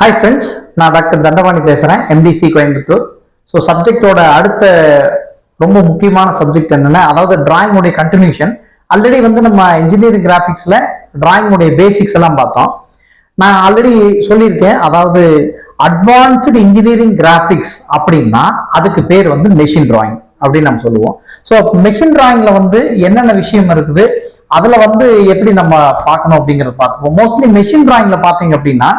Hi friends, நான் doctor Dandapani பேசுறேன், MDC Coimbatore. So சப்ஜெக்டோட அடுத்த ரொம்ப முக்கியமான சப்ஜெக்ட் என்னன்னா, அதாவது டிராயிங் உடைய கண்டினியூஷன். ஆல்ரெடி நம்ம இன்ஜினியரிங் கிராஃபிக்ஸ்ல டிராயிங் உடைய பேசிக்ஸ் எல்லாம் பார்த்தோம். நான் ஆல்ரெடி சொல்லியிருக்கேன், அதாவது அட்வான்ஸ்டு இன்ஜினியரிங் கிராஃபிக்ஸ் அப்படின்னா அதுக்கு பேர் மெஷின் டிராயிங் அப்படின்னு நம்ம சொல்லுவோம். ஸோ மெஷின் டிராயிங்ல என்னென்ன விஷயம் இருக்குது, அதுல எப்படி நம்ம பார்க்கணும் அப்படிங்கறத பார்த்துப்போம். மோஸ்ட்லி மெஷின் டிராயிங்ல பார்த்தீங்க அப்படின்னா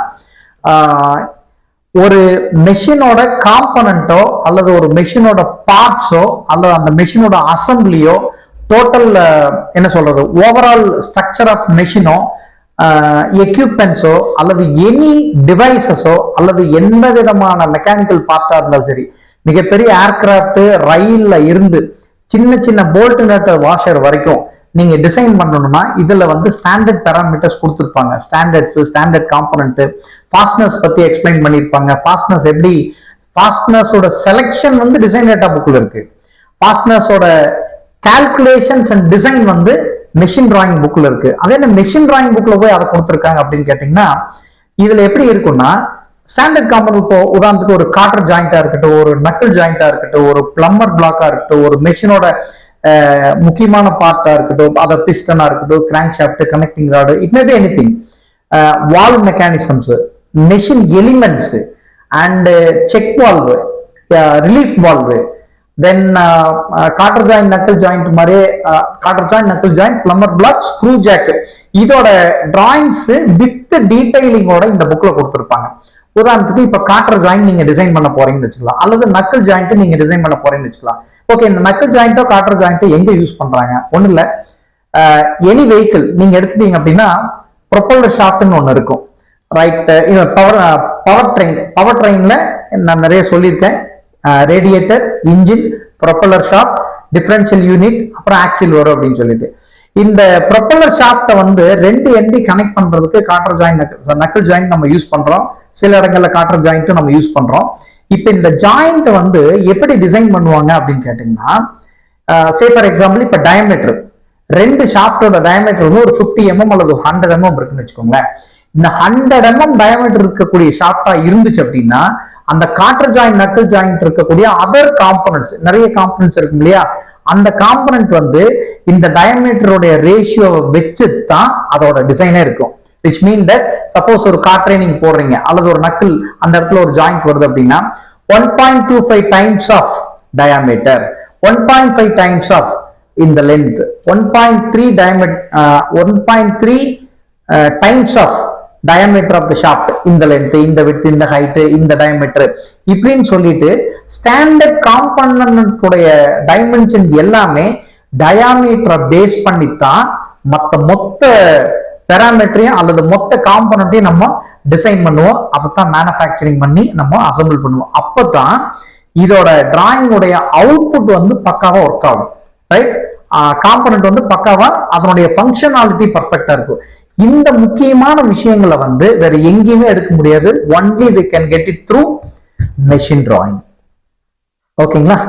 ஒரு மெஷினோட காம்பனண்டோ அல்லது ஒரு மெஷினோட பார்ட்ஸோ அல்லது அந்த மெஷினோட அசம்பிளியோ டோட்டல் என்ன சொல்றது ஓவரால் ஸ்ட்ரக்சர் ஆஃப் மெஷினோ எக்யூப்மெண்ட்ஸோ அல்லது எனி டிவைசஸோ அல்லது எந்த விதமான மெக்கானிக்கல் பார்ட்டா இருந்தாலும் சரி, மிகப்பெரிய ஏர்கிராஃப்ட் ரயில்ல இருந்து சின்ன சின்ன போல்ட் நட் வாஷர் வரைக்கும் நீங்க டிசைன் பண்ணணும்னா இதுல ஸ்டாண்டர்ட் பேராமீட்டர்ஸ் கொடுத்துருப்பாங்க. ஸ்டாண்டர்ட்ஸ், ஸ்டாண்டர்ட் காம்பனன்ட், ஃபாஸ்ட்னஸ் பத்தி எக்ஸ்பிளைன் பண்ணிருப்பாங்க. ஃபாஸ்ட்னஸ் எப்படி, ஃபாஸ்ட்னஸோட செலெக்ஷன் டிசைன் டேட்டா புக்ல இருக்கு. ஃபாஸ்ட்னஸோட calculations and design machine drawing புக்ல இருக்கு. அதே மெஷின் டிராயிங் புக்ல போய் அதை கொடுத்துருக்காங்க அப்படின்னு கேட்டீங்கன்னா, இதுல எப்படி இருக்கும்னா ஸ்டாண்டர்ட் காம்பனன்ட், இப்போ உதாரணத்துக்கு ஒரு காட்டர் ஜாயிண்டா இருக்கட்டும், ஒரு நக்கிள் ஜாயிண்டா இருக்கட்டும், ஒரு பிளம்பர் பிளாக்கா இருக்கட்டும், ஒரு மெஷினோட முக்கியமான பார்ட்டா இருக்கட்டும், அதை பிஸ்டனா இருக்கட்டும், crank shaft, connecting rod, it may be anything, valve mechanisms, machine elements and check valve, relief valve, then cotter joint, knuckle joint மாதிரி cotter joint, knuckle joint, plumber block, screw jack, இதோட drawings with டீடைலிங்கோட இந்த புக்ல கொடுத்துருப்பாங்க. உதாரணத்துக்கு இப்ப cutter joint நீங்க design பண்ண போறீங்கன்னு வச்சுக்கலாம், அல்லது நக்கிள் ஜாயிண்ட் நீங்க டிசைன் பண்ண போறீங்கன்னு வச்சுக்கலாம். ஓகே, இந்த நக்கிள் ஜாயிண்டோ காட்டர் ஜாயிண்டோ எங்க யூஸ் பண்றாங்க? ஒண்ணு இல்ல, எனி வெஹிக்கிள் நீங்க எடுத்துட்டீங்க அப்படின்னா ப்ரொப்பல்லர் ஷாஃப்ட்னு ஒண்ணு இருக்கும், ரைட்? பவர் ட்ரெயின்ல நான் நிறைய சொல்லியிருக்கேன். Radiator, engine, propeller shaft, differential unit, அப்புறம் ஆக்சில் வரும் அப்படின்னு சொல்லிட்டு. இந்த ப்ரொப்பல்லர் ஷாஃப்ட்டை ரெண்டு எண்டி கனெக்ட் பண்றதுக்கு காட்டர் ஜாயிண்ட், நக்கிள் ஜாயிண்ட் நம்ம யூஸ் பண்றோம். சில இடங்கள்ல காட்டர் ஜாயிண்ட்டும் நம்ம யூஸ் பண்றோம். இப்ப இந்த ஜாயிண்ட் எப்படி டிசைன் பண்ணுவாங்க அப்படின்னு கேட்டீங்கன்னா, சே ஃபார் எக்ஸாம்பிள் இப்ப டயமீட்டர், ரெண்டு ஷாஃப்டோட டயமீட்டர் ஒரு 50 mm அல்லது 100 mm இருக்குன்னு வச்சுக்கோங்களேன். இந்த 100 mm டயமீட்டர் இருக்கக்கூடிய ஷாஃப்டா இருந்துச்சு அப்படின்னா, அந்த காட்டர் ஜாயிண்ட், நக்கிள் ஜாயிண்ட் இருக்கக்கூடிய அதர் காம்பனன்ட்ஸ், நிறைய காம்பனன்ட்ஸ் இருக்கும் இல்லையா, அந்த காம்பனன்ட் இந்த டயமீட்டருடைய ரேஷியோவை வச்சு தான் அதோட டிசைனே இருக்கும். which mean that suppose ஒரு கார் ட்ரைனிங் போடுறீங்க அல்லது ஒரு நக்கிள் அந்த இடத்துல ஒரு ஜாயிண்ட் வருது அப்படின்னா 1.25 times of diameter, 1.5 times of in the length, 1.3 diameter, 1.3 times of diameter of the shaft, in the length, in the width, in the height, in the diameter, இப்படின்னு சொல்லிட்டு ஸ்டாண்டர்ட் காம்பனன்ட் உடைய dimension எல்லாமே டயாமீட்டரை base பண்ணித்தான் மொத்த பேராமீட்டரையும் அல்லது மொத்த காம்பனண்ட்டையும் நம்ம design பண்ணுவோம். அப்பதான் மேனுஃபேக்சரிங் பண்ணி நம்ம அசம்பிள் பண்ணுவோம். அப்பதான் இதோட டிராயிங் உடைய அவுட்புட் பக்காவா ஒர்க் ஆகும், ரைட்? காம்பனண்ட் பக்காவா அதனுடைய ஃபங்க்ஷனாலிட்டி பர்ஃபெக்டா இருக்கும். இந்த முக்கியமான விஷயங்களை வேற எங்கேயுமே எடுக்க முடியாது. Only we can get it through machine drawing. ஓகேங்களா?